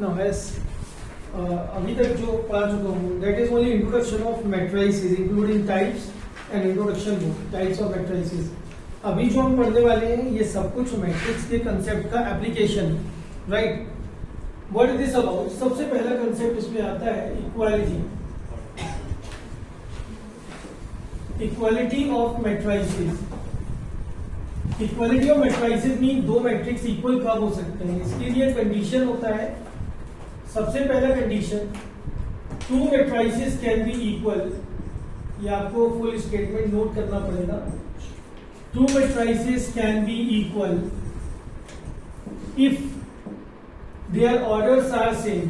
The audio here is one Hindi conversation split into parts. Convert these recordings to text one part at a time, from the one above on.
Now, as अभी तक जो पढ़ा चुका हूँ, that is only introduction of matrices, including types and introduction to types of matrices. अभी जो हम पढ़ने वाले हैं ये सब कुछ मैट्रिक्स के कंसेप्ट का application, right? What is this about? सबसे पहला कंसेप्ट इसमें आता है equality, equality of matrices. Equality of matrices mean दो मैट्रिक्स इक्वल कब हो सकते हैं? इसके लिए कंडीशन होता है, सबसे पहला condition, two matrices can be equal. ये आपको फुल स्टेटमेंट नोट करना पड़ेगा। Two matrices can be equal if their orders are same,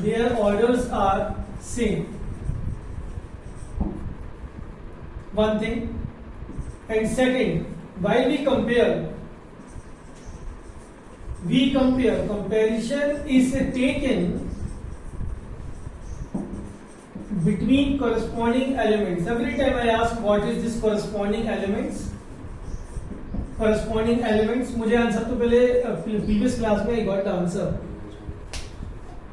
their orders are same, one thing. And second, while we compare, comparison is taken between corresponding elements. Every time I ask what is this corresponding elements, मुझे आंसर तो पहले previous class में I got the answer.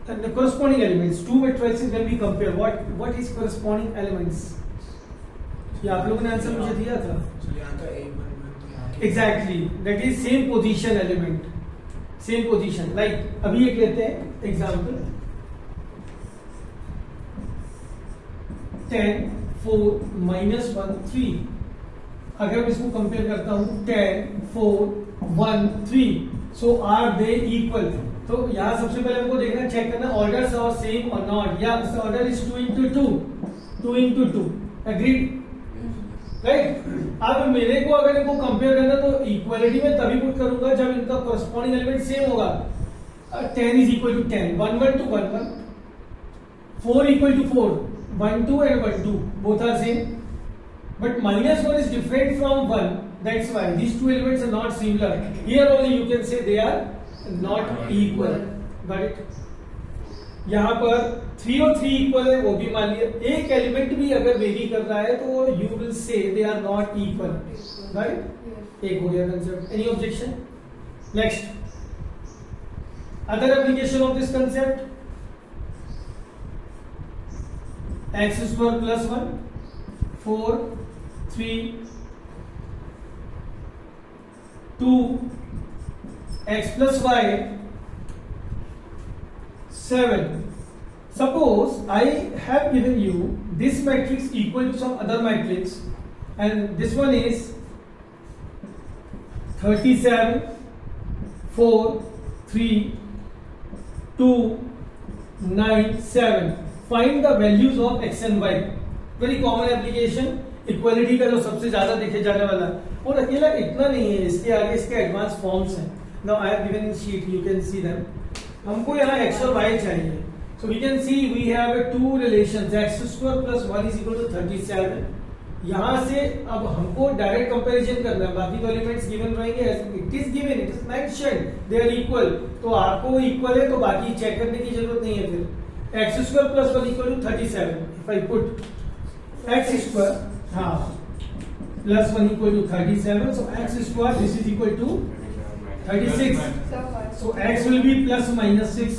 And the corresponding elements, two matrices when we compare, what is corresponding elements? ये आप लोगों ने आंसर मुझे दिया था। Exactly, that is same position element, same position. Like अभी एक लेते हैं एग्जांपल, 10 4 -1 3। अगर मैं इसको कंपेयर करता हूं 10 4 1 3, सो आर दे इक्वल? तो यहां सबसे पहले हमको देखना, चेक करना ऑर्डर्स आर सेम और नॉट, या order is 2 into 2, 2 into 2, agreed, right? अब मेरे को अगर इनको कंपेयर करना तो इक्वालिटी में तभी पुट करूंगा जब इनका कॉरेस्पॉन्डिंग एलिमेंट सेम होगा। 10 is equal to 10, 1 1 to 1 1, 4 equal to 4, 1 2 and 1 2, both are same, but -1 is different from 1, that's why these two elements are not similar. Here only you can say they are not equal, got it? यहाँ पर 3 और 3 इक्वल है, वो भी मान लिया। एक एलिमेंट भी अगर वेरी कर रहा है तो you will say they are not equal, right? एक हो गया concept. Any objection? Next, other application of this concept, x² + 1 4 3 2 x + y 7. Suppose I have given you this matrix equal to some other matrix, and this one is 37 4 3 2 9 7. Find the values of x and y. Very common application, equality का जो सबसे ज्यादा देखे जाने वाला। और अकेला इतना नहीं है, इसके आगे इसके एडवांस फॉर्म्स हैं। Now I have given sheet, you can see them. हमको यहाँ x और y चाहिए, so we can see we have two relations, x² + 1 is equal to 37। यहाँ से अब हमको डायरेक्ट कंपैरिजन करना है, बाकी तो एलिमेंट्स गिवन रहेंगे, it is given, it is mentioned, they are equal, तो आपको इक्वल है तो बाकी चेक करने की जरूरत नहीं है। फिर x² + 1 equal to 37, if I put x² + 1 equal to 37, so x² this is equal to 36, so x will be +-6.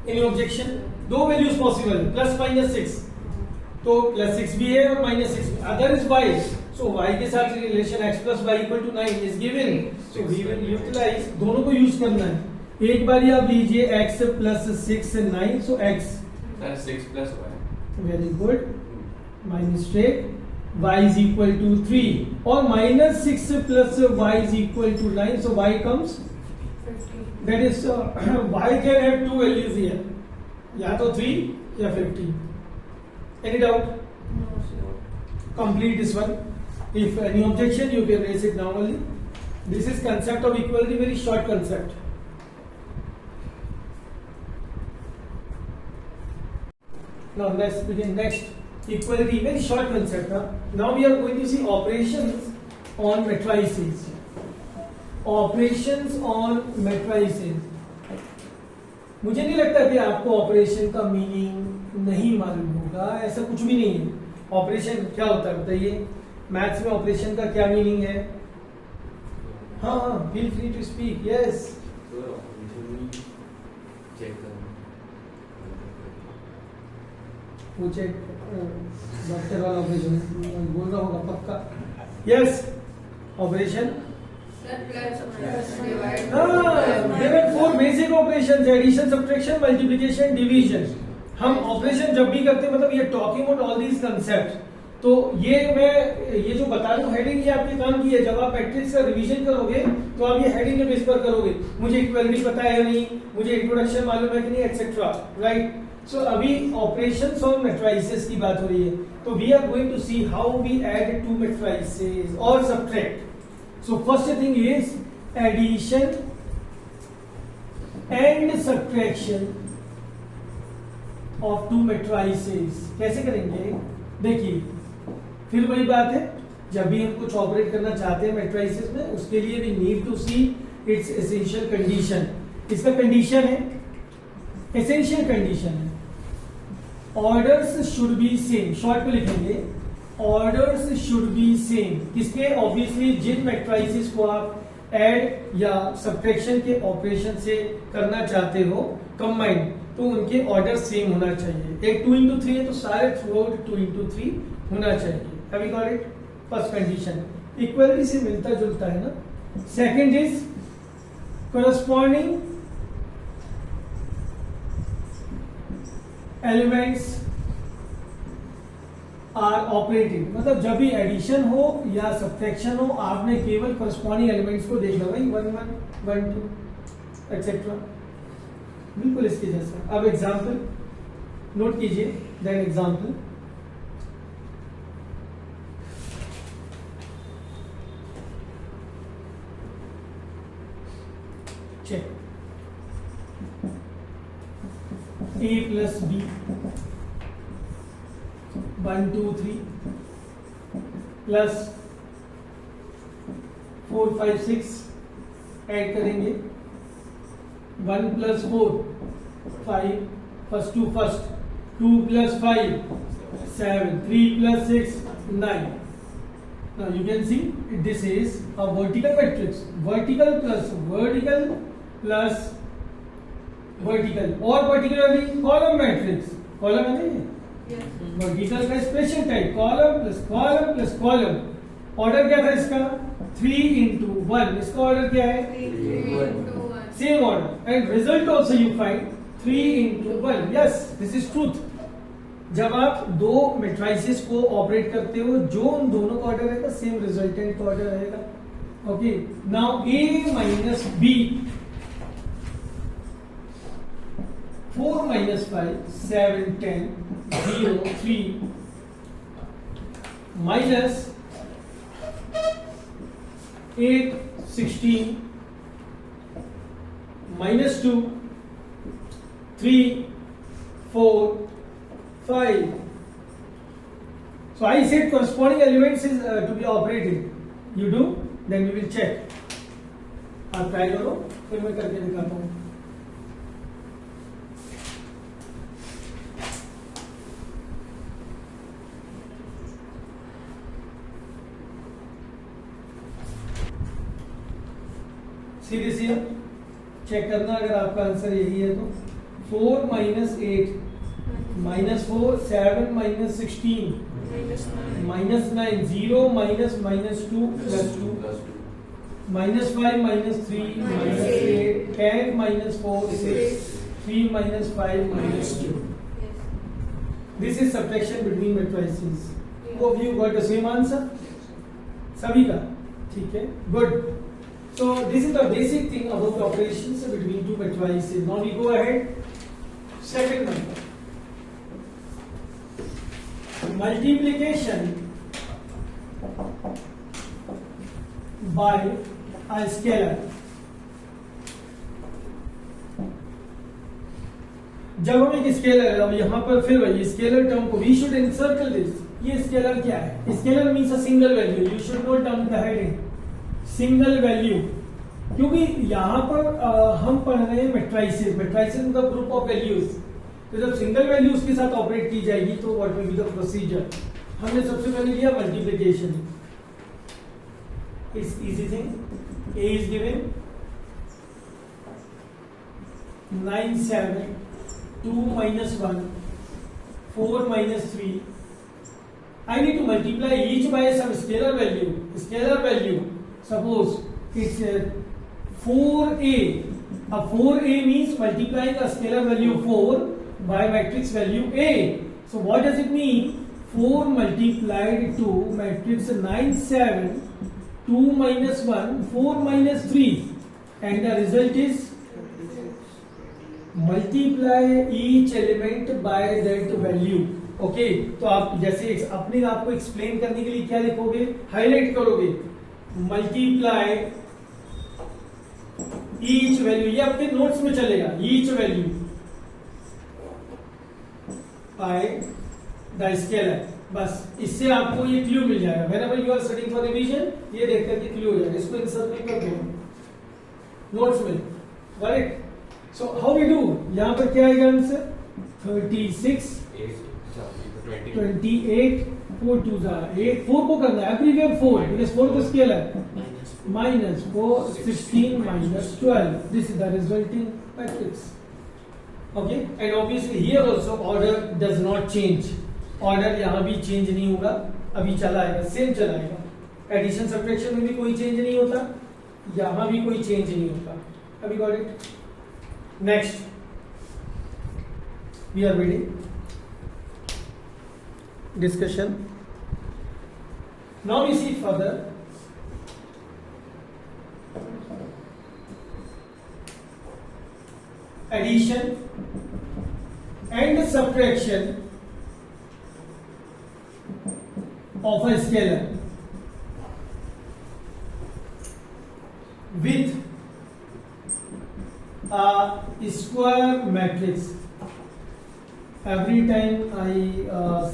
Any objection? दो वैल्यूज पॉसिबल, +-6, तो +6 भी है और -6 भी। Other is y, so y के साथ relation x + y = 9 is given, so we will utilise, दोनों को यूज करना है। एक बार आप लीजिए x + 6 9, so x 6 + y, very good, my mistake, y is equal to 3, और -6 + y is equal to 9, so y comes 50. That is y can have two values here, या तो 3 या 50. Any doubt? No, sir. Complete this one. If any objection, you can raise it now only. This is concept of equality, very short concept. Now let's begin. Next, equality, very short concept. Now we are going to see operations on matrices. Operations on matrices. मुझे नहीं लगता कि आपको ऑपरेशन का मीनिंग नहीं मालूम होगा, ऐसा कुछ भी नहीं है। ऑपरेशन क्या होता है बताइए, मैथ्स में ऑपरेशन का क्या मीनिंग है? हाँ, feel free to speak. Yes, check करना वो चेक डॉक्टर वाला ऑपरेशन बोल रहा होगा पक्का। Yes operation four basic operation, addition, subtraction, multiplication, division. हम ऑपरेशन जब भी करते हैं मतलब ये talking about all these concept, तो ये मैं ये जो बता रहा हूँ हेडिंग, ये आपके काम की है। जब आप मैट्रिक्स का रिवीजन करोगे तो आप ये हेडिंग के बेस पर करोगे, मुझे इक्वालिटी पता है या नहीं, मुझे इंट्रोडक्शन मालूम है कि नहीं, एक्सेट्रा, राइट। सो अभी ऑपरेशंस ऑन मैट्रिसेस की बात हो रही है, तो we are going to see how we add two matrices और subtract. So first thing is addition and subtraction of two matrices। कैसे करेंगे? देखिए फिर वही बात है, जब भी हम कुछ ऑपरेट करना चाहते हैं मैट्रिसेस में, उसके लिए we need to see its essential condition। इसका कंडीशन है, essential कंडीशन है, orders should be same. Short में लिखेंगे ऑर्डर्स शुड बी सेम। किसके? ऑब्वियसली जिन मैट्रिसेस को आप ऐड या सब्ट्रैक्शन के ऑपरेशन से करना चाहते हो कंबाइन, तो उनके ऑर्डर सेम होना चाहिए। एक 2 into 3 है तो सारे थ्रू आउट 2 into 3 होना चाहिए। Have you got it? First condition equality से मिलता जुलता है ना। Second is corresponding elements are operating, मतलब जब भी एडिशन हो या सब्ट्रैक्शन हो, आपने केवल करस्पॉन्डिंग एलिमेंट्स को देखना, भाई 1 1 1 2 एक्सेट्रा, बिल्कुल इसके जैसा। अब एग्जांपल नोट कीजिए, then example check a plus b 1 2 3 plus 4 5 6 add करेंगे 1 plus 4 5 first to first 2 plus 5 7 3 plus 6 9। Now you can see this is a vertical matrix, vertical plus vertical plus vertical और particularly column matrix। कॉलम है नहीं, वर्टिकल का special type, column plus column plus column. Order क्या था इसका? 3 into 1। इसका ऑर्डर क्या है? 3 into 1। Same order and result also you find 3 into 1। Yes this is truth. जब आप दो मैट्रिसेस को ऑपरेट करते हो, जो उन दोनों का ऑर्डर रहेगा सेम रिजल्टेंट का ऑर्डर रहेगा। Okay, now a minus b 4 minus 5 7 10 0 3 minus 8 16 minus 2 3 4 5। So I said corresponding elements is to be operated. You do, then you will check। आप ट्राई करो, फिर मैं करके दिखाता हूँ। सीधे सीधे चेक करना, अगर आपका आंसर यही है तो 4 minus 8 minus 4 7 minus 16 minus 9 0 minus minus 2 plus 2 minus 5 minus 3 minus 8 10 minus 4 6 3 minus 5 minus 2। This is subtraction between matrices। Hope you got the same answer सभी का, ठीक है, good। So this is the basic thing about the operations between two matrices। Now we go ahead, second number, multiplication by a scalar। जब हम एक स्केलर, अब यहाँ पर फिर वही स्केलर टर्म को वी शुड एनसर्कल दिस। ये स्केलर क्या है? Scalar means a single value. You should note down the heading single value, क्योंकि यहाँ पर हम पढ़ रहे हैं मैट्रिसेस। मैट्रिसेस का ग्रुप ऑफ वैल्यूज, तो जब सिंगल वैल्यू उसके साथ ऑपरेट की जाएगी तो what will be the procedure? हमने सबसे पहले लिया multiplication. Is easy thing, a is given 9 7 2 minus 1 4 minus 3. I need to multiply each by some scalar value. Scalar value. Suppose it's 4a. A 4a means multiplying a scalar value 4 by matrix value a. So what does it mean? 4 multiplied to matrix 9 7 2 minus 1 4 minus 3, and the result is multiply each element by that value. Okay तो आप जैसे अपने आप को एक्सप्लेन करने के लिए क्या लिखोगे, हाईलाइट करोगे, मल्टीप्लाई ईच वैल्यू, ये आपके नोट्स में चलेगा, each value by the scalar. बस इससे आपको ये क्लू मिल जाएगा. Whenever you are studying for revision, ये देख करके क्लू हो जाएगा. इसको इंसर्ट कर दो नोट्स में. Right. So how we do, यहां पर क्या आएगा आंसर? 36 28 4 2 8. 4 को करना है एवरीवेयर 4 बिकॉज़ 4 को scalar. minus 4 16 minus 12. This is the resulting matrix. Okay, and obviously here also order does not change. Order यहाँ भी चेंज नहीं होगा, अभी चला आएगा, सेम चला आएगा. एडिशन सब्ट्रैक्शन में भी कोई चेंज नहीं होता, यहाँ भी कोई चेंज नहीं होता. अभी got it. Next we are reading discussion. Now we see further. Addition and subtraction of a scalar with a square matrix. Every time I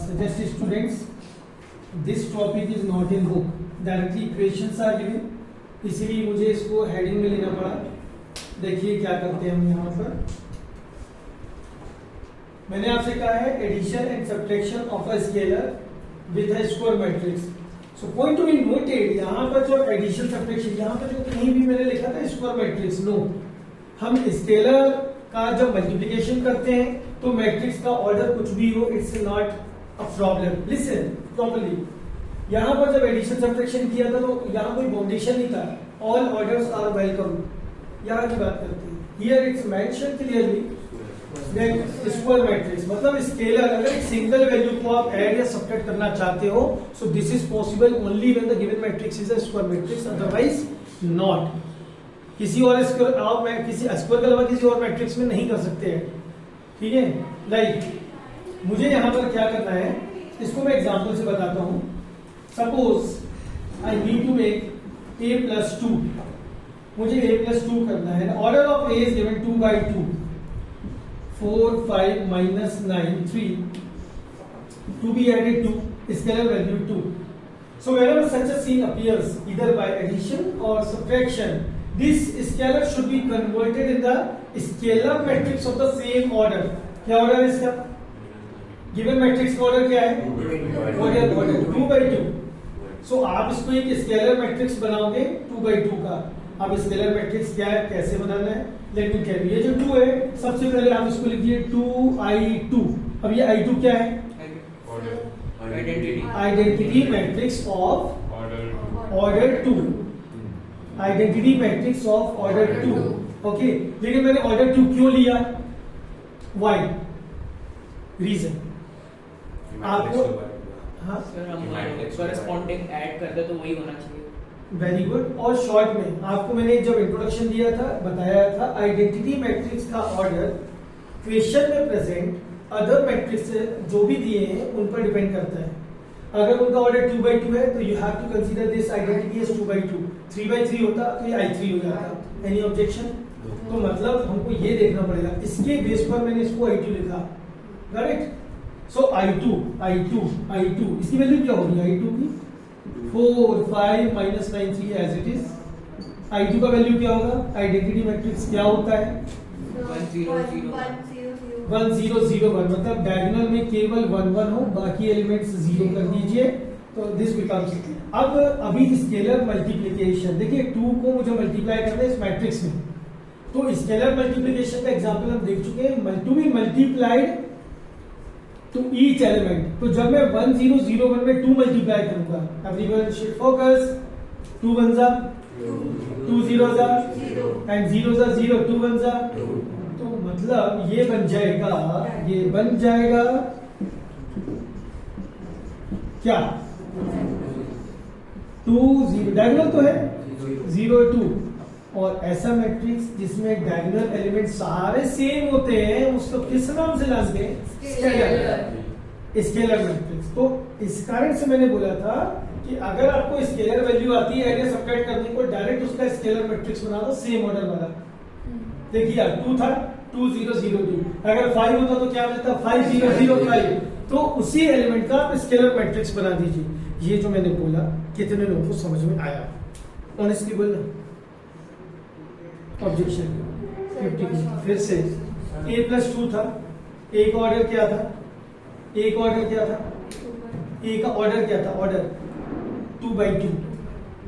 suggest students, this topic is not in book, directly equations are given, इसीलिए मुझे इसको हेडिंग में लेना पड़ा. देखिए क्या करते हैं हम यहाँ पर. मैंने आपसे कहा है addition and subtraction of a scalar with a square matrix. So point to be noted, यहाँ पर जो एडिशन सब्ट्रैक्शन, यहाँ पर जो कहीं भी मैंने लिखा था स्क्वायर मैट्रिक्स, नो, हम स्केलर का जब मल्टीप्लिकेशन करते हैं तो मैट्रिक्स का ऑर्डर कुछ भी हो, it's not a problem. Listen properly. यहां पर जब एडिशन सब्ट्रैक्शन किया था तो यहां कोई बाउंडेशन नहीं था, ऑल ऑर्डर्स आर वेलकम. यहां की बात करते हैं. Here it's mention clearly that square matrix मतलब स्केलर, अगर एक सिंगल वैल्यू को आप ऐड या सब्ट्रैक्ट करना चाहते हो, सो this is possible only when the given matrix is a square matrix, otherwise not. किसी और स्क्वायर आप किसी स्क्वायर के अलावा किसी और मैट्रिक्स में नहीं कर सकते हैं. ठीक है. लाइक मुझे यहां पर क्या करना है, इसको मैं एग्जांपल से बताता हूं. Suppose I need to make a plus 2. मुझे a plus 2 करना है. Order of a is given 2 by 2. 4 5 minus 9 3. To be added to scalar value 2. So whenever such a scene appears, either by addition or subtraction, this scalar should be converted in the scalar matrix of the same order. क्या ऑर्डर है इसका? गिवन मैट्रिक्स का ऑर्डर क्या है? Order 2 by 2. सो आप इसको एक स्केलर मैट्रिक्स बनाओगे 2 by 2 का. अब स्केलर मैट्रिक्स क्या है, कैसे बनाना है, लेट मी टेल यू. ये जो 2 है, सबसे पहले आप इसको लिखिए 2i2. अब ये i2 क्या है? Identity matrix of order 2. Identity matrix of order 2. Okay. लेकिन मैंने ऑर्डर 2 क्यों लिया? वाई रीजन आपको. हाँ सर, हम कॉरेस्पॉन्डिंग ऐड करते तो वही होना चाहिए. Very good. और शॉर्ट में आपको मैंने जब इंट्रोडक्शन दिया था, बताया था आइडेंटिटी मैट्रिक्स का ऑर्डर क्वेश्चन में प्रेजेंट अदर मैट्रिक्स जो भी दिए हैं उन पर डिपेंड करता है. अगर उनका ऑर्डर 2 by 2 है तो you have to consider this identity as 2 by 2. 3 by 3 होता तो ये i3 हो जाता. Any objection? तो मतलब हमको ये देखना पड़ेगा, इसके बेस पर मैंने इसको i2 लिखा. करेक्ट. सो i2 इसकी वैल्यू क्या होगी? i2 की 4 5 minus 9 3 as it is. i2 का वैल्यू क्या होगा? आइडेंटिटी मैट्रिक्स क्या होता है? 1 0 0 1 0 0 1. मतलब डायगोनल में केवल 1 1 हो, बाकी एलिमेंट्स 0 कर दीजिए. तो दिस बिकम्स. अब अभी स्केलर मल्टीप्लिकेशन देखिए, 2 को मुझे मल्टीप्लाई करना है इस मैट्रिक्स में, तो स्केलर मल्टीप्लिकेशन का एग्जांपल हम देख चुके हैं, to be multiplied to each element. तो जब मैं 1001 में 2 मल्टीप्लाई करूंगा, एवरीवन शुड फोकस, 2 1 जा 2 0 जा एंड 0 जा 0, 2 1 जा, तो मतलब ये बन जाएगा क्या 2 0, डायगोनल तो है 0 2, और ऐसा मैट्रिक्स जिसमें डायगोनल एलिमेंट सारे सेम होते हैं उसको किस नाम से जानते हैं? Scalar matrix. तो इस कारण से मैंने बोला था कि अगर आपको स्केलर वैल्यू आती है एरिया सब्ट्रैक्ट करने को, डायरेक्ट उसका स्केलर मैट्रिक्स बना दो सेम ऑर्डर वाला। देखिए यार 2 था 2 0 0 2, अगर 5 होता तो क्या मिलता? 5 0 0 5। तो उसी एलिमेंट का आप स्केलर मैट्रिक्स बना दीजिए। ये जो मैंने बोला कितने लोगों को समझ में आया? ऑनेस्टली बोलना। ऑब्जेक्शन 50। फिर से a+2 था, a का ऑर्डर क्या था? a का ऑर्डर क्या था? a का ऑर्डर क्या था? Order 2/2,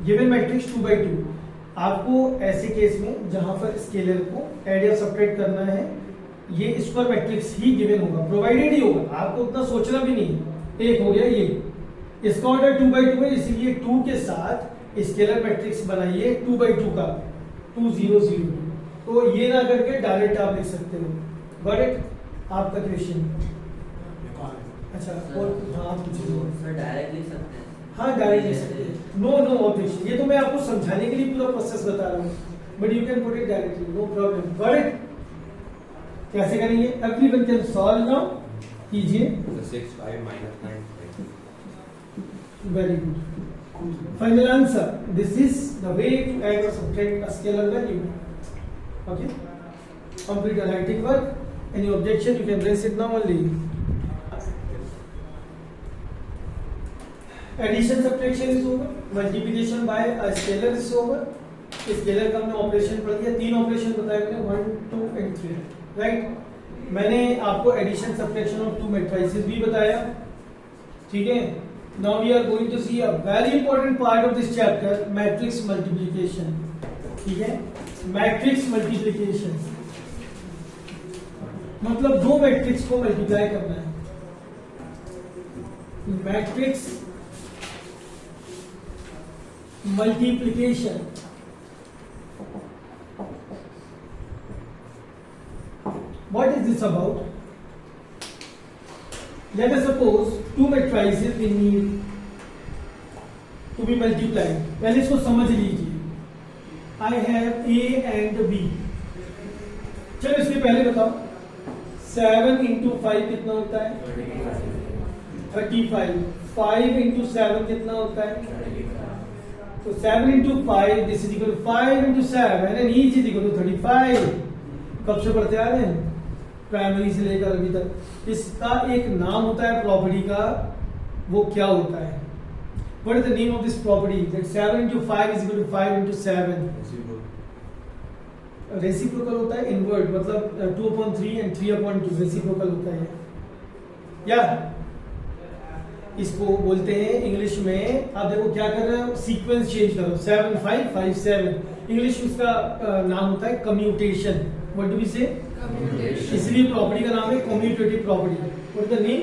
given matrix 2/2। आपको ऐसे केस में जहां पर स्केलर को ऐड या सब्ट्रैक्ट करना है, ये स्क्वायर मैट्रिक्स ही गिवन होगा, प्रोवाइडेड ही होगा, आपको उतना सोचना भी नहीं। एक हो गया ये, इसका ऑर्डर 2/2 है, इसीलिए 2 के साथ स्केलर मैट्रिक्स बनाइए 2/2 का 2 0 0। तो ये ना करके डायरेक्ट आप लिख सकते हो। Got it? आपका क्वेश्चन? अच्छा, और हाँ आप पूछिए। डायरेक्ट लिख सकते हैं? हाँ डायरेक्ट लिख सकते हैं। नो नो ऑब्जेक्शन, ये तो मैं आपको समझाने के लिए पूरा प्रोसेस बता रहा हूँ, but you can put it directly, no problem. Got it? कैसे करेंगे? एवरीवन कैन सॉल्व नाउ, कीजिए। 6 5 minus 9 5। Very good. Final answer. This is the way to add or subtract a scalar value. Okay. Complete the writing work. Any objection? You can raise it now only. Addition subtraction is over. Multiplication by a scalar is over. Scalar का हमने ऑपरेशन पढ़ दिया, 3 ऑपरेशन बताए मैंने, 1 2 एंड 3, राइट। मैंने आपको एडिशन सब्ट्रैक्शन ऑफ 2 मैट्रिसेस भी बताया, ठीक है। Now we are going to see a very important part of this chapter, matrix multiplication. ठीक है, मैट्रिक्स मल्टीप्लिकेशन मतलब 2 मैट्रिक्स को मल्टीप्लाई करना है। Matrix multiplication what is this about? Let us suppose 2 matrices we need to be multiplied. पहले इसको समझ लीजिए। I have A and B. चलो इसके पहले बताओ 7 into 5 कितना होता है? 35। 5 into 7 कितना होता है? तो 7 into 5 this is equal to 5 into 7 and each is equal to 35। कब से पढ़ते आ रहे हैं? प्राइमरी से लेकर अभी तक। इसका एक नाम होता है प्रॉपर्टी का, वो क्या होता है? What is the name of this property? That 7 into 5 is equal to 5 into 7. Reciprocal होता है, इनवर्ट मतलब 2/3 and 3/2 रेसिप्रोकल होता है। या इसको बोलते हैं इंग्लिश में, आप देखो क्या कर रहे हो, सीक्वेंस चेंज करो, 7 5 5 7। इंग्लिश में इसका नाम होता है कम्यूटेशन। व्हाट डू वी से? इसलिए प्रॉपर्टी का नाम है commutative property. What is the name?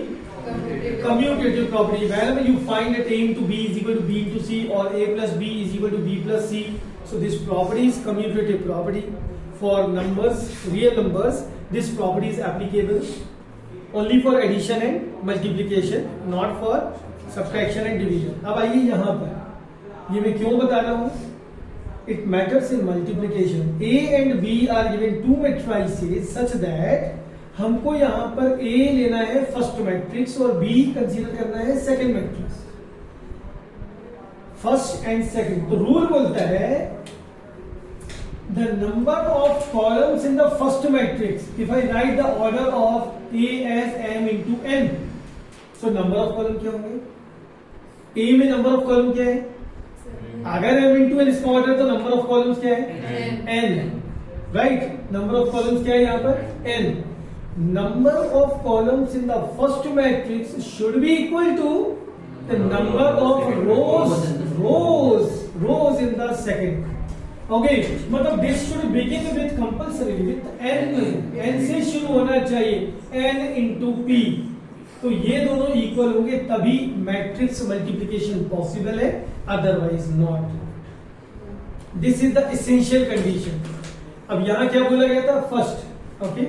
Commutative property. Whenever you find that A into B is equal to B into C or A plus B is equal to B plus C, so this property is commutative property for numbers, real numbers. This property is applicable only for addition and multiplication, not for subtraction and division. अब आइए यहाँ पर, ये मैं क्यों बता रहा हूँ? It matters in multiplication. A and B are given 2 matrices such that हमको यहाँ पर A लेना है फर्स्ट मैट्रिक्स और B कंसीडर करना है second matrix. First and second, तो रूल बोलता है the number of columns in the first matrix, if I write the order of A as M into N, so number of column क्या होंगे? A में नंबर ऑफ कॉलम क्या है? अगर M into N इसका ऑर्डर, तो नंबर ऑफ कॉलम्स क्या है? N, right. Number of columns क्या है यहाँ पर? N. Number of columns in the first matrix should be equal to the number of rows in the second. Okay मतलब this should begin with compulsory with N से शुरू होना चाहिए n इंटू पी। तो ये दोनों इक्वल होंगे तभी मैट्रिक्स मल्टीप्लिकेशन पॉसिबल है, otherwise not. This is the essential condition. अब यहां क्या बोला गया था, फर्स्ट ओके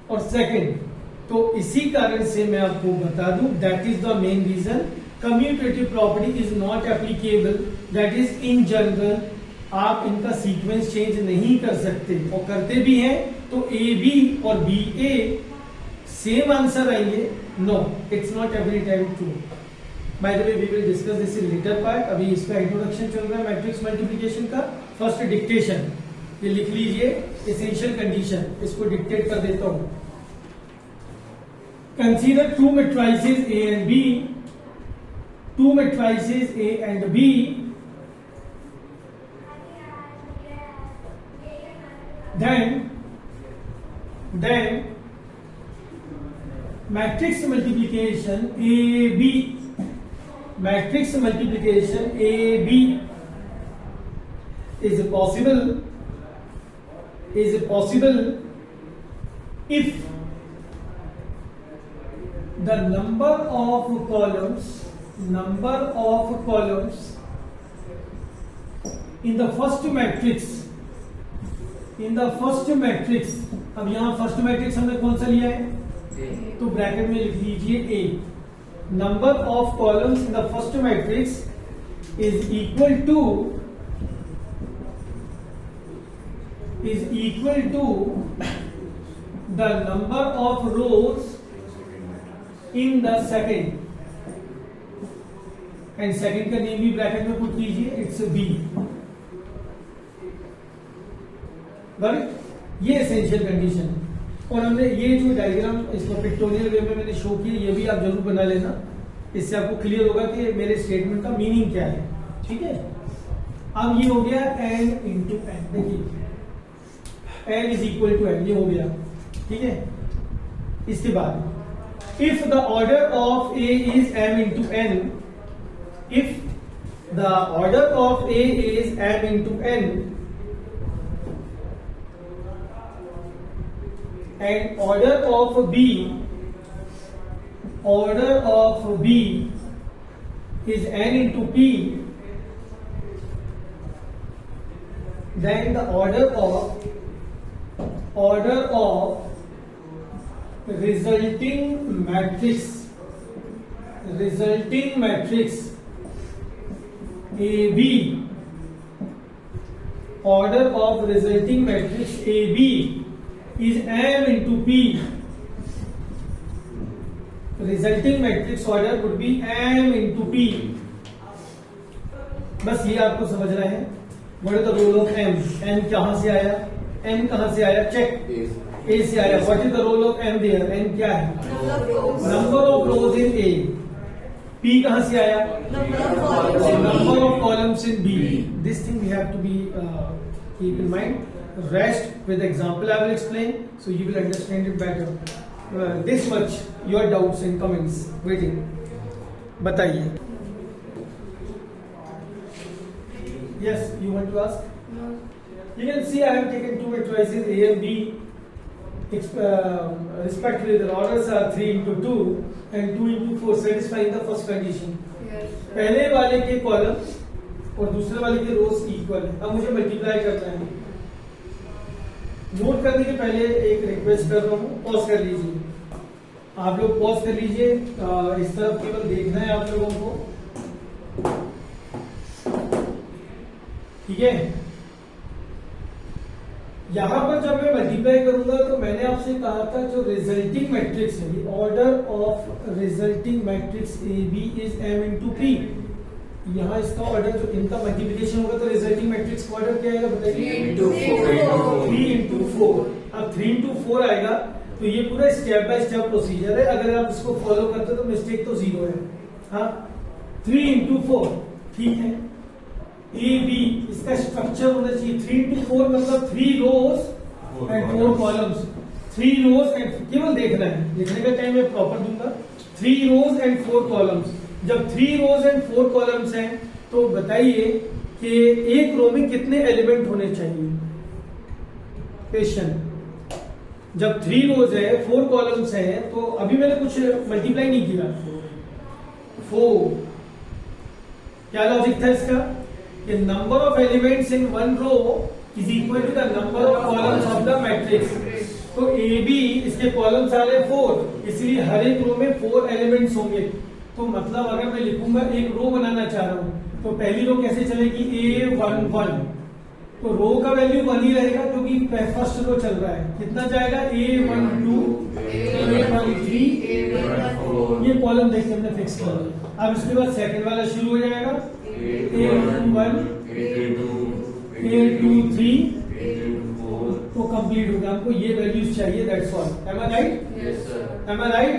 और सेकंड, तो इसी कारण से मैं आपको बता दूं that is the main reason commutative property is not applicable, that is in general आप इनका सीक्वेंस चेंज नहीं कर सकते, और करते भी हैं तो ए बी और बी ए सेम आंसर आएंगे, no it's not every time true. By the way we will discuss this in later part, अभी इसका इंट्रोडक्शन चल रहा है मैट्रिक्स मल्टीप्लिकेशन का। फर्स्ट डिक्टेशन ये लिख लीजिए, एसेंशियल कंडीशन, इसको डिक्टेट कर देता हूं। Consider two matrices A and B, two matrices A and B, then matrix multiplication AB, matrix multiplication AB is possible if the number of columns in the first matrix, अब यहां फर्स्ट मैट्रिक्स हमने कौन सा लिया है, तो ब्रैकेट में लिख लीजिए A, number of columns in the first matrix is equal to the number of rows in the second, and second का नेम भी ब्रैकेट में पुट कीजिए, इट्स बी। ये एसेंशियल कंडीशन। और हमने ये जो डायग्राम इसको पिक्टोरियल वे में मैंने शो किया, ये भी आप जरूर बना लेना, इससे आपको क्लियर होगा कि मेरे स्टेटमेंट का मीनिंग क्या है, ठीक है। अब ये हो गया n इंटू एन, देखिए n is equal to n, ये हो गया, ठीक है। इसके बाद if the order of a is m into n, if the order of A is m into n and order of B is n into p, then the order of resulting matrix AB, order of resulting matrix AB is m into p. Resulting matrix order would be m into p. बस ये आपको समझना है। What is the role of m? m कहां से आया, m कहां से आया, चेक, A से आया। What is the role of m there? m क्या है, number of rows in A। P कहां से आया, number of columns in B। This thing we have to be keep in mind. Rest with example I will explain, so you will understand it better. This much your doubts and comments waiting. बताइए। Yes, you want to ask? No. You can see I have taken two matrices A and B. Respectively, the orders are 3 into 2 and 2 into 4, satisfying the first condition. Yes. पहले वाले के कॉलम और दूसरे वाले के रोज इक्वल है। अब मुझे मल्टीप्लाई करना है। नोट करने के पहले एक रिक्वेस्ट कर रहा हूँ, पॉज कर लीजिए, आप लोग पॉज कर लीजिए, इस तरफ केवल देखना है आप लोगों को, ठीक है। यहां पर जब मैं मल्टीप्लाई करूंगा तो मैंने आपसे कहा था जो रिजल्टिंग मैट्रिक्स है, order of resulting matrix A B is m into p. यहाँ इसका ऑर्डर जो इनका मल्टीप्लिकेशन होगा तो रिजल्टिंग मैट्रिक्स का ऑर्डर क्या आएगा बताइए, 3 into 4। अब 3 into 4 आएगा तो ये पूरा स्टेप बाय स्टेप प्रोसीजर है, अगर आप इसको फॉलो करते तो मिस्टेक तो 0 है। हाँ, 3 into 4, ठीक है। ए बी इसका स्ट्रक्चर होना चाहिए, 3 into 4 मतलब 3 रोज एंड 4 कॉलम्स। 3 रोज एंड, केवल देखना है, लिखने का टाइम मैं प्रॉपर दूंगा। 3 रोज एंड 4 कॉलम्स। जब 3 रोज एंड 4 कॉलम्स हैं तो बताइए कि एक रो में कितने एलिमेंट होने चाहिए। क्वेश्चन, जब 3 रोज है 4 कॉलम्स है तो अभी मैंने कुछ मल्टीप्लाई नहीं किया। 4 क्या लॉजिक था इसका कि number of elements in one row is equal to the number of columns of the matrix. तो ए बी इसके कॉलम्स आ रहे 4, इसलिए हर एक रो में 4 एलिमेंट्स होंगे। तो मतलब अगर मैं लिखूंगा एक रो बनाना चाह रहा हूं तो पहली रो कैसे चलेगी, A11, तो रो का वैल्यू 1 ही रहेगा क्योंकि फर्स्ट रो चल रहा है। कितना जाएगा, A12, A13, ये कॉलम देखते हमने फिक्स कर लिया। अब इसके बाद सेकंड वाला शुरू हो जाएगा, A21, A23, तो कंप्लीट होगा। हमको ये वैल्यूज चाहिए, that's all. Am I right? Yes, sir. Am I right?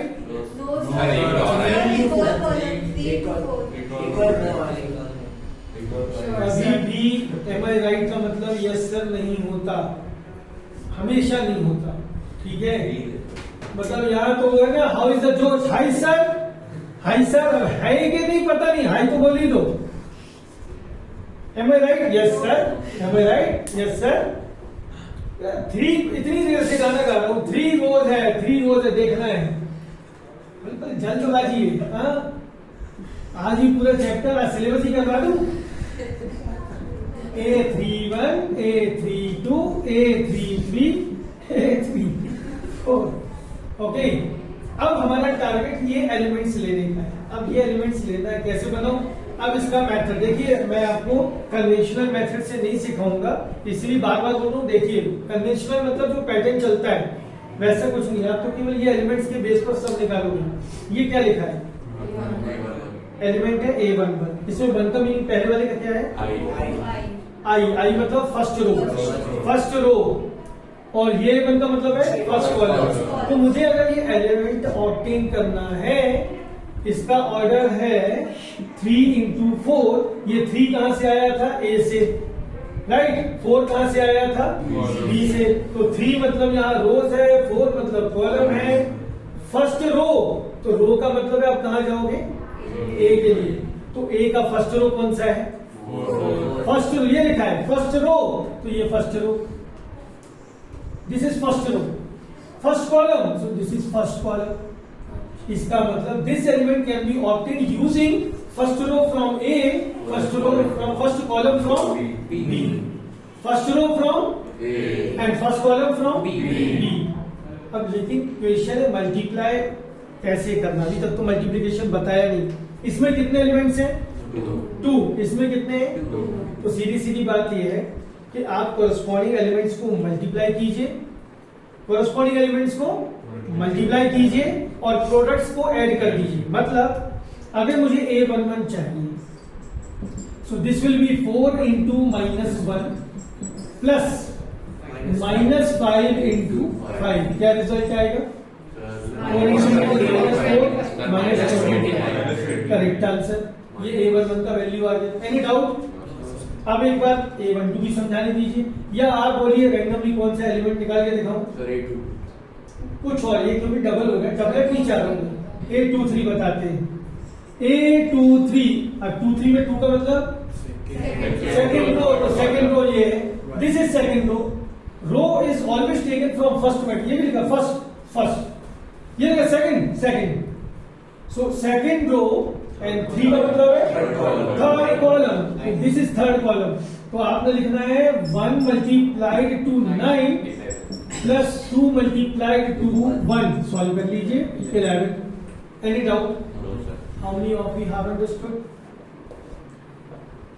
कभी भी एम आई राइट का मतलब यस सर नहीं होता, हमेशा नहीं होता। ठीक है, मतलब यहाँ तो वो है ना, हाउ इज द जोश, हाई सर, हाई सर है कि नहीं पता नहीं, हाई तो बोल ही दो। M I right? Yes sir. M I right? Yes sir. 3 इतनी देर से गाना गा रहा हूँ, 3 रोज है, 3 रोज है, देखना है। बिल्कुल जल्दबाजी है। हाँ? आज ही पूरा चैप्टर आज सिलेबस ही करवा दूं। A31, A32, A33, A34। Okay, अब हमारा टारगेट ये एलिमेंट्स लेने का है। अब ये एलिमेंट्स लेना है, कैसे बनाऊं? अब इसका मेथड देखिए, मैं आपको कन्वेंशनल मेथड से नहीं सिखाऊंगा, इसलिए बार बार बोल रहा हूं। देखिए, कन्वेंशनल मतलब जो पैटर्न चलता है वैसा कुछ नहीं है, आप तो केवल ये एलिमेंट्स के बेस पर सब निकालोगे। ये क्या लिखा है, एलिमेंट है A11, इसमें 1 का मीनिंग पहले वाले का क्या है, आई मतलब फर्स्ट रो, फर्स्ट रो, और ये 1 का मतलब है फर्स्ट कॉलम। तो मुझे अगर ये एलिमेंट ऑब्टेन करना है, इसका ऑर्डर है 3 into 4। ये 3 कहां से आया था, A से, राइट। 4 कहां से आया था, B से। तो 3 मतलब यहाँ रोज है, 4 मतलब कॉलम है। फर्स्ट रो, तो रो का मतलब है आप कहां जाओगे, A के लिए। तो A का फर्स्ट रो कौन सा है, फर्स्ट रो, ये लिखा है फर्स्ट रो, तो ये first row, this is first row. First column, so this is first column. इसका मतलब this element can be obtain using first row from A, first row from first column from B, first row from A and first column from B। अब लेकिन क्वेश्चन है मल्टीप्लाई कैसे करना। अभी तक तो मल्टीप्लिकेशन बताया नहीं। इसमें कितने एलिमेंट्स हैं, 2, इसमें कितने हैं। तो सीधी सीधी बात यह है कि आप कोरस्पॉन्डिंग एलिमेंट्स को मल्टीप्लाई कीजिए, कोरस्पॉन्डिंग एलिमेंट्स को मल्टीप्लाई कीजिए और प्रोडक्ट्स को ऐड कर दीजिए। मतलब अगर मुझे A11 चाहिए, so this will be 4 into -1 plus -5 into 5। क्या रिजल्ट आएगा, 4 करेक्ट आंसर। ये A11 का वैल्यू आ गया। Any doubt? अब एक बार A12 भी समझाने दीजिए, या आप बोलिए रैंडमली कौन सा एलिमेंट निकाल के दिखाऊं। कुछ और, ये क्योंकि डबल हो गया, डबलेट नहीं चाह रहा हूं। A23 बताते हैं, A23। अब 23 में 2 का मतलब सेकेंड रो, तो सेकेंड रो ये है, this is second row. Row is always taken from first mat, ये भी लिखा फर्स्ट, फर्स्ट, ये लिखा second, second. So second row and 3 का मतलब है third column, this is third column. तो आपने लिखना है 1 multiplied to 9 plus 2 multiplied to 1। Solve कर लीजिए, 11। Any doubt? How many of you have understood?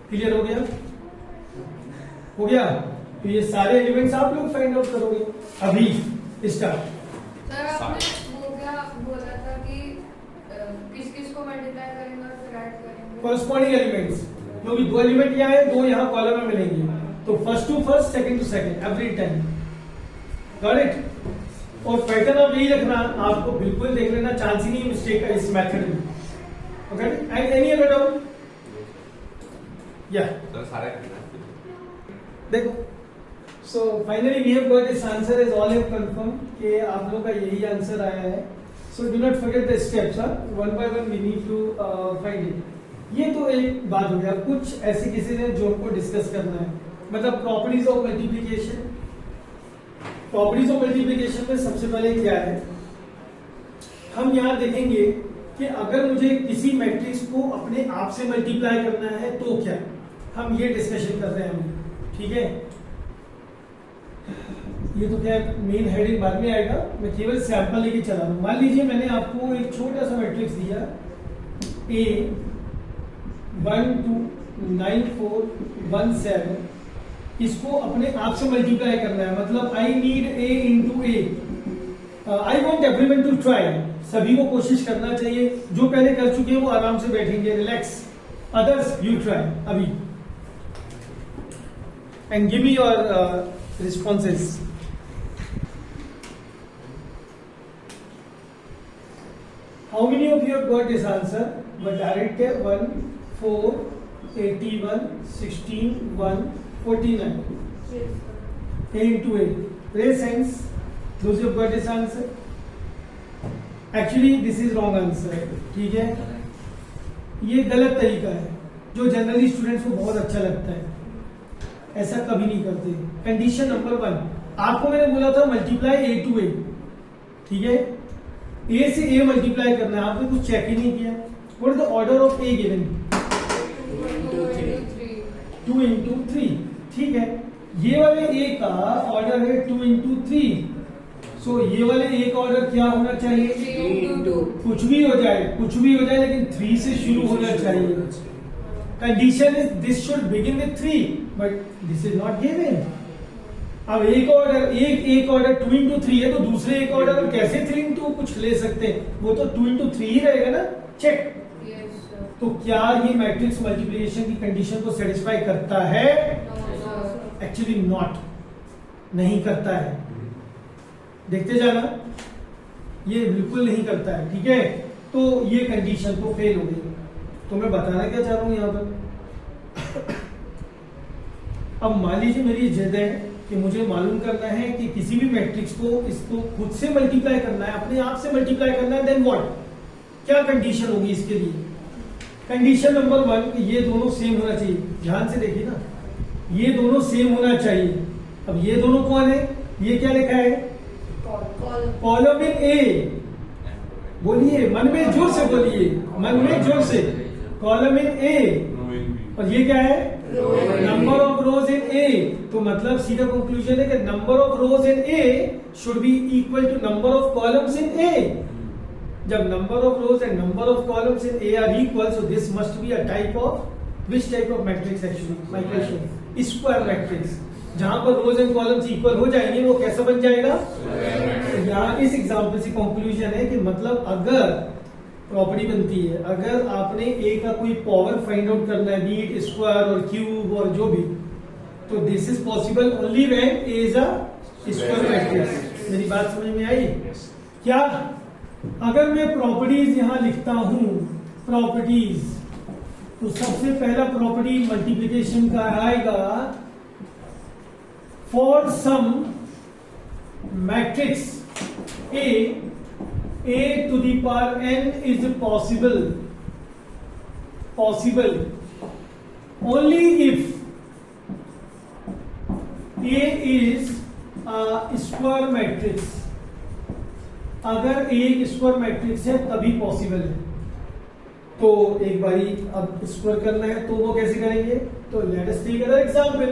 Clear हो गया? हो गया? तो ये सारे एलिमेंट्स आप लोग फाइंड आउट करोगे अभी। स्टार्ट। सर आपने वो क्या बोला था कि किस किस को मल्टीप्लाई करेंगे और फिर ऐड करेंगे, कॉरस्पॉन्डिंग एलिमेंट्स, क्योंकि 2 एलिमेंट यहाँ है, 2 यहाँ कॉलम में मिलेंगे। तो first to first, second to second, every time. Got it? और पैटर्न आप यही रखना, आपको बिल्कुल देख लेना, चांस ही नहीं मिस्टेक का इस मेथड में। Okay, and any other doubt? या देखो, so finally we have got this answer, is all have confirm कि आप लोगों का यही आंसर आया है। So do not forget the steps, one by one we need to find it. ये तो एक बात हो गया। कुछ ऐसे केसेस हैं जो हमको डिस्कस करना है, मतलब properties of multiplication. Properties of multiplication में सबसे पहले क्या है, हम यहाँ देखेंगे कि अगर मुझे किसी मैट्रिक्स को अपने आप से मल्टीप्लाई करना है तो क्या, हम ये डिस्कशन कर रहे हैं अभी, ठीक है। ये तो क्या मेन हेडिंग बाद में आएगा, मैं केवल सैंपल लेके चला रहा हूं। मान लीजिए मैंने आपको एक छोटा सा मैट्रिक्स दिया A 1 2 9 4 1 7, इसको अपने आप से मल्टीप्लाई करना है, मतलब I need A into A. I want everyone to try, सभी को कोशिश करना चाहिए। जो पहले कर चुके हैं वो आराम से बैठेंगे, रिलैक्स। अदर्स यू ट्राई अभी and give me your responses. How many of you have got this answer? But direct 1 4 81 16 1 49. A into A. Raise hands. Those who have got this answer. Actually, this is wrong answer. ठीक है? ये गलत तरीका है जो जनरली स्टूडेंट्स को बहुत अच्छा लगता है। ऐसा कभी नहीं करते। कंडीशन नंबर 1, आपको मैंने बोला था मल्टीप्लाई A टू A, ठीक है। A से A मल्टीप्लाई करना है, आपने कुछ चेक ही नहीं किया। What is the order of A given? 2 into 3, ठीक है। ये वाले A का ऑर्डर है 2 इंटू 3, सो ये वाले A का ऑर्डर क्या होना चाहिए? 3 इंटू 2। कुछ भी हो जाए, कुछ भी हो जाए, लेकिन 3 से शुरू होना चाहिए। Condition is this should begin with 3, but this is not given. अब एक ऑर्डर 2 इंटू 3 है, तो दूसरे एक ऑर्डर हम कैसे 3 इंटू कुछ ले सकते हैं? वो तो 2 इंटू 3 ही रहेगा ना। चेक। तो क्या ये मैट्रिक्स मल्टीप्लिकेशन की कंडीशन को सेटिस्फाई करता है? एक्चुअली नॉट, नहीं करता है। देखते जाना, ये बिल्कुल नहीं करता है, ठीक है। तो ये कंडीशन तो फेल हो गई। तो मैं बताना क्या चाह रहा हूं यहां पर, अब मान लीजिए मेरी जिद है कि मुझे मालूम करना है कि किसी भी मैट्रिक्स को इसको खुद से मल्टीप्लाई करना है, अपने आप से मल्टीप्लाई करना है, देन व्हाट, क्या कंडीशन होगी इसके लिए? कंडीशन नंबर 1, ये दोनों सेम होना चाहिए। ध्यान से देखिए ना, ये दोनों सेम होना चाहिए। अब ये दोनों कौन है? ये क्या लिखा है? कॉलम इन ए। बोलिए, मन में जोर से बोलिए, मन में जोर से। कॉलम इन ए, और ये क्या है? Number of rows in A. तो मतलब सीधा कंक्लूजन है कि number of rows in A should be equal to number of columns in A. जब number of rows and number of columns in A are equal, so this must be a type of which type of matrix? Actually my question, square matrix. जहां पर रोज एंड कॉलम्स इक्वल हो जाएंगे वो कैसा बन जाएगा? तो यहाँ इस एग्जाम्पल से कंक्लूजन है कि मतलब अगर प्रॉपर्टी बनती है, अगर आपने ए का कोई पावर फाइंड आउट करना है, बी इट स्क्वायर और क्यूब और जो भी, तो this is possible only when A is a square matrix. मेरी बात समझ में आई क्या? अगर मैं प्रॉपर्टीज यहां लिखता हूं, प्रॉपर्टीज, तो सबसे पहला प्रॉपर्टी मल्टीप्लिकेशन का आएगा, for some matrix A to the power n is possible only if A is a square matrix। अगर A एक स्क्वायर मैट्रिक्स है तभी पॉसिबल है। तो एक बारी अब स्क्वायर करना है तो वो कैसे करेंगे? तो let us take other example.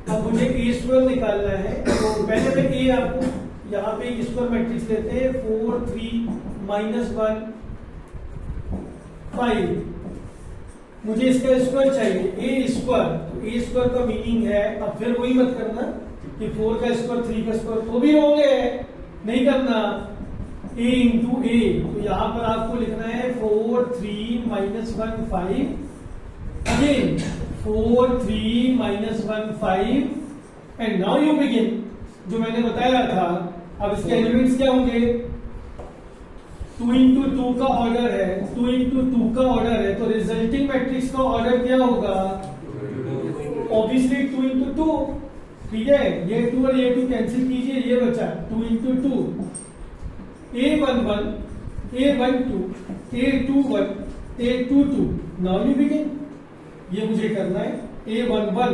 अब मुझे A स्क्वायर निकालना है, तो पहले मैं A आपको यहाँ पे एक स्क्वायर मैट्रिक्स लेते हैं, 4 3 -1 5। मुझे इसका स्क्वायर चाहिए, A स्क्वायर। तो A स्क्वायर का मीनिंग है, अब फिर वही मत करना कि 4 का स्क्वायर 3 का स्क्वायर, तो भी होंगे, नहीं करना। A इंटू ए, तो यहाँ पर आपको लिखना है 4 3 -1 5, again 4 3 -1 5, and now you begin. जो मैंने बताया था, अब इसके एलिमेंट्स क्या होंगे? 2 इंटू 2 का ऑर्डर है, 2 इंटू 2 का ऑर्डर है, तो रिजल्टिंग मैट्रिक्स का ऑर्डर क्या होगा? ऑब्वियसली 2 इंटू 2, ठीक है। ये 2 और ये 2 कैंसिल कीजिए, ये बचा 2 into 2, A11 A12 A21 A22, now you begin. ये मुझे करना है A11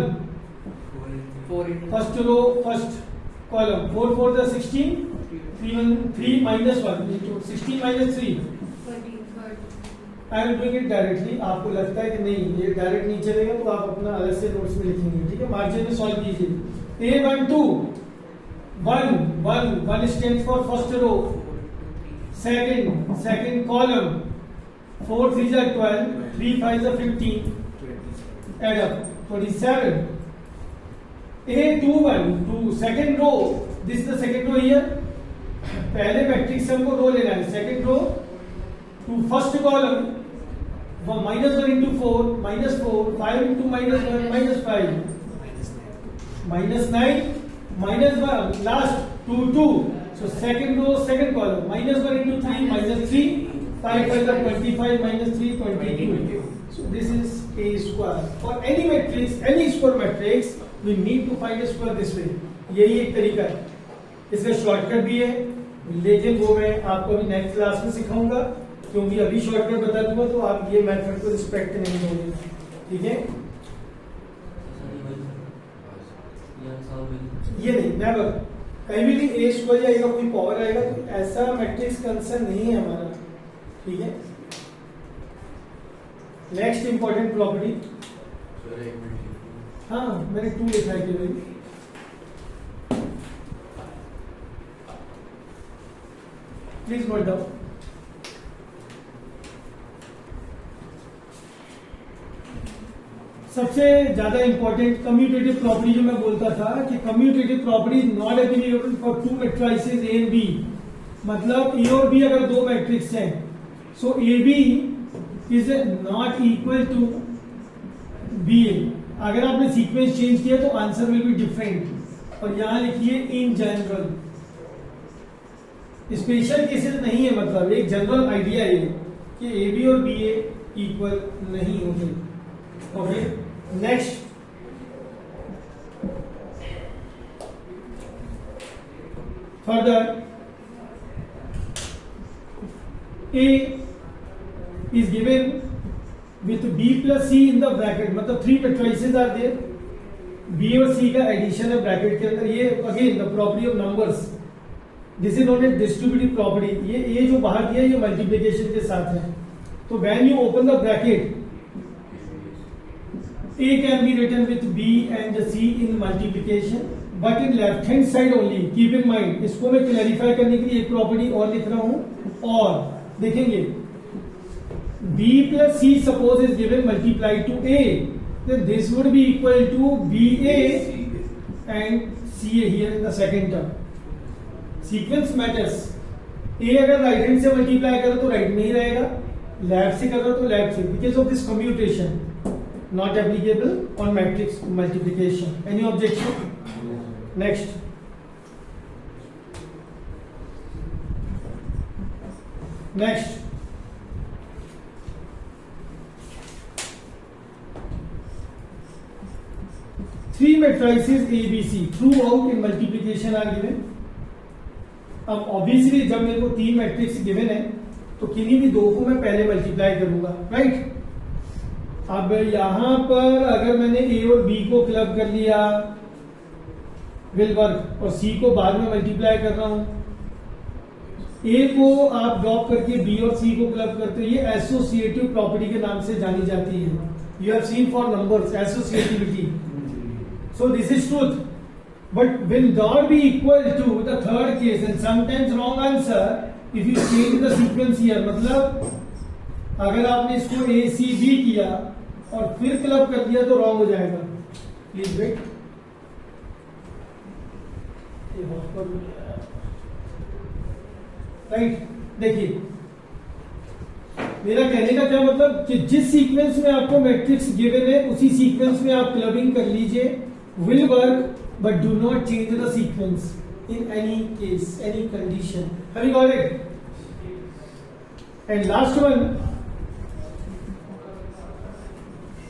4 into first row first column 4 4 the 16 3 minus 1 16 minus 3 I am doing it directly. आपको लगता है कि नहीं ये डायरेक्ट नहीं चलेगा तो आप अपना अलग से नोट्स में लिखेंगे, ठीक है। मार्जिन में सॉल्व कीजिए। A12 1 stands for first row, second column 4 3 are 12 3 5 are 15 add up 27। A21 to second row, this is the second row here। पहले मैट्रिक्स से हमको रो लेना है, second row to first column -1 into 4 -4 5 into -1 -5 -9 -1 last 2 2। so second row second column -1 into 3 -3 5 5 are 25 -3 22। so this is a square for any matrix, any square matrix we need to find a square this way। यही एक तरीका है, इसका शॉर्टकट भी है, लेकिन वो मैं आपको अभी नेक्स्ट क्लास में सिखाऊंगा, क्योंकि अभी शॉर्टकट बता दूंगा तो आप ये मेथड को रिस्पेक्ट नहीं दोगे, ठीक है। ये नहीं, नेवर कहीं भी ए स्क्वायर आएगा, कोई पावर आएगा तो ऐसा मैट्रिक्स कंसर्न नहीं है हमारा, ठीक है। नेक्स्ट इंपॉर्टेंट प्रॉपर्टी, हाँ मैंने 2 लिखा है केवल। Please note down. सबसे ज्यादा इंपॉर्टेंट कम्यूटेटिव प्रॉपर्टी जो मैं बोलता था कि commutative property is not applicable for 2 matrices A and B. मतलब ए और बी अगर 2 मैट्रिक्स हैं, so A B is not equal to B A. अगर आपने सीक्वेंस चेंज किया तो आंसर विल बी डिफरेंट। और यहां लिखिए इन जनरल, स्पेशल केसेस नहीं है, मतलब एक जनरल आइडिया है कि ए बी और बी ए इक्वल नहीं होते। Okay, next further A is given with B plus C in the bracket, मतलब 3 मैट्रिसेस आर देयर, बी और सी का एडिशन है ब्रैकेट के अंदर। ये again the property of numbers, this is not a distributive property. ये जो बाहर दिया ये मल्टीप्लिकेशन के साथ है। तो when you open the bracket, A can be written with B and C in multiplication, but in left hand side only. Keep in mind, इसको मैं क्लैरिफाई करने के लिए एक प्रॉपर्टी और लिख रहा हूं। और देखेंगे B plus C suppose is given multiplied to A, then this would be equal to BA and CA here in the second term. Sequence matters. A अगर राइट हैंड से मल्टीप्लाई करो तो राइट में ही रहेगा, लेफ्ट से करो तो लेफ्ट से, because of this commutation not applicable on matrix multiplication. Any objection? Next. Next. Three matrices A, B, C throughout in multiplication are given. अब ऑब्वियसली जब मेरे को 3 मैट्रिक्स गिवन है तो किन्हीं भी 2 को मैं पहले मल्टीप्लाई करूंगा, राइट। अब यहां पर अगर मैंने ए और बी को क्लब कर लिया विल वर्क, और सी को बाद में मल्टीप्लाई कर रहा हूं। ए को आप ड्रॉप करके बी और सी को क्लब करते हो, ये एसोसिएटिव प्रॉपर्टी के नाम से जानी जाती है। You have seen for numbers associativity, so this is truth, but will not be equal to the third case and sometimes wrong answer if you change the sequence here. मतलब अगर आपने इसको ए सी बी किया और फिर क्लब कर दिया तो रॉन्ग हो जाएगा। Please wait, right. देखिए मेरा कहने का क्या मतलब कि जिस सीक्वेंस में आपको मैट्रिक्स गिवन है उसी सीक्वेंस में आप क्लबिंग कर लीजिए, will work, but do not change the sequence in any case, any condition. Have you got it? And last one,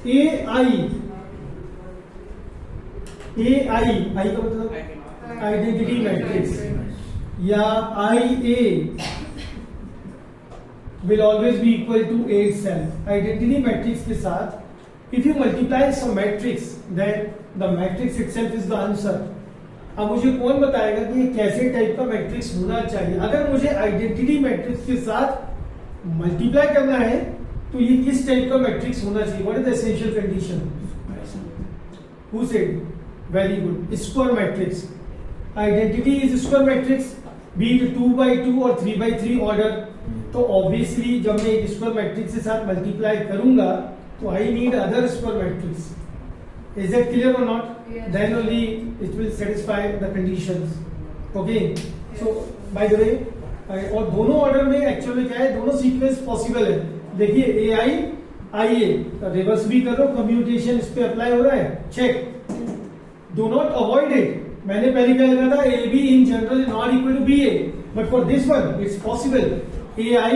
AI का मतलब आइडेंटिटी मैट्रिक्स, या IA will always be equal to A itself. Identity matrix के साथ if you multiply some matrix then the matrix itself is the answer. अब मुझे कौन बताएगा कि ये कैसे टाइप का मैट्रिक्स होना चाहिए? अगर मुझे आइडेंटिटी मैट्रिक्स के साथ मल्टीप्लाई करना है तो ये किस टाइप का मैट्रिक्स होना चाहिए? What is the essential condition? Who said? Very good, square matrix. Identity is square matrix, B it 2x2 और 3x3 ऑर्डर. तो ऑब्वियसली जब मैं एक स्क्वायर मैट्रिक्स के साथ मल्टीप्लाई करूंगा तो I need other square matrix. Is that clear or not? Yes. Then only it will satisfy the conditions. Okay. So by the way, और दोनों ऑर्डर में एक्चुअली क्या है, दोनों सीक्वेंस पॉसिबल है. देखिए AI IA रिवर्स भी करो, कम्यूटेशन इस पे अप्लाई हो रहा है. Check. Do not avoid it. मैंने पहले क्या लिखा था, AB in general not equal to BA, but for this one it's possible. AI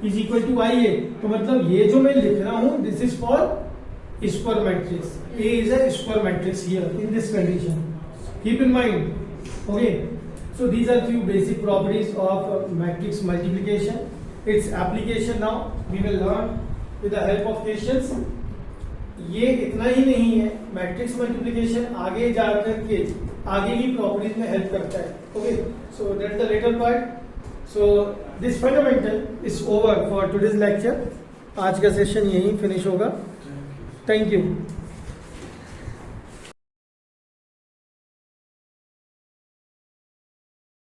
is equal to IA. तो मतलब ये जो मैं लिख रहा हूं this is for square matrix. A is a square matrix here in this condition. Keep in mind. Okay. So these are few basic properties of matrix multiplication. Its application now we will learn with the help of questions. ये इतना ही नहीं है, मैट्रिक्स मल्टीप्लिकेशन आगे जाकर के आगे ही प्रॉपर्टीज में हेल्प करता है. Okay, so that's the later part. So this fundamental is over for today's lecture. आज का सेशन यहीं फिनिश होगा. Thank you.